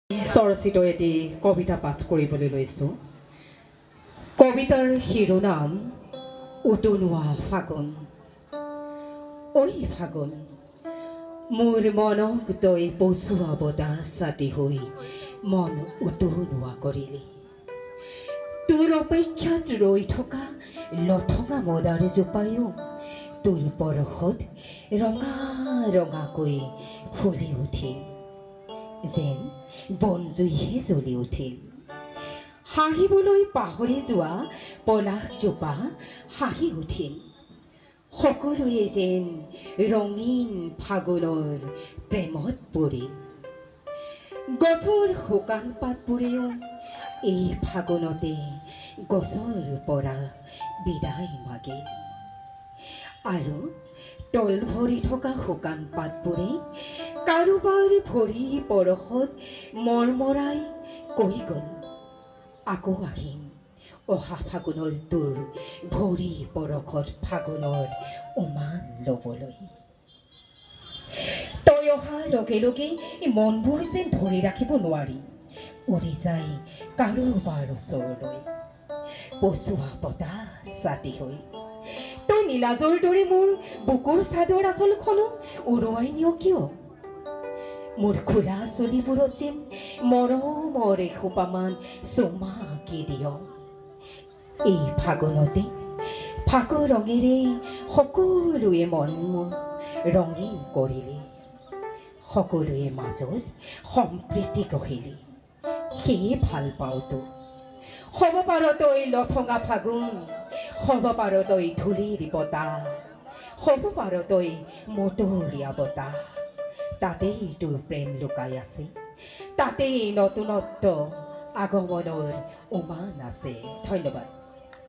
স্বৰচিত এটি কবিতা পাঠ কৰিবলৈ লৈছোঁ। কবিতাৰ শিৰোনাম উতনুৱা ফাগুন। ঐ ফাগুন, মোৰ মনক তই পচুৱা বতাহ ছাতি হৈ মন উতনুৱা কৰিলি। তোৰ অপেক্ষাত ৰৈ থকা লঠঙা মদাৰ জোপায়ো তোৰ পৰশত ৰঙা ৰঙাকৈ ফুলি উঠিল, যেন বনজুইহে জ্বলি উঠিল। হাঁহিবলৈ পাহৰি যোৱা পলাশজোপা হাঁহি উঠিল। সকলোৱে যেন ৰঙীন ফাগুনৰ প্ৰেমত পৰিল। গছৰ শুকান পাতবোৰেও এই ফাগুনতে গছৰ পৰা বিদায় মাগিল, আৰু তল ভৰি থকা শুকান পাতবোৰে কাৰোবাৰ ভৰি পৰশত মৰমৰাই কৈ গ'ল, আকৌ আহিম অহা ফাগুনৰ তোৰ ভৰি পৰশত ফাগুনৰ উমান ল'বলৈ। তই অহাৰ লগে লগে মনবোৰ যেন ধৰি ৰাখিব নোৱাৰি উৰি যায় কাৰোবাৰ ওচৰলৈ, পচুৱা বতাহ ছাতি হৈ। তই নীলাজৰ দৰে মোৰ বুকুৰ চাদৰ আঁচলখনো উৰুৱাই নিয় কিয়? মোৰ খোলা চুলিবোৰত যেন মৰমৰ এসোপামান চুমা আঁকি দিয়। এই ফাগুনতে ফাকু ৰঙেৰে সকলোৱে মন মোৰ ৰঙীন কৰিলি, সকলোৱে মাজত সম্প্ৰীতি গঢ়িলি। সেয়ে ভাল পাওঁ তোক। হ'ব পাৰ তই লঠঙা ফাগুন, হ'ব পাৰ তই ধূলিৰ বতাহ, হ'ব পাৰ তই মতলীয়া বতাহ। তাতেই তোৰ প্ৰেম লুকাই আছে, তাতেই নতুনত্ব আগমনৰ উমান আছে। ধন্যবাদ।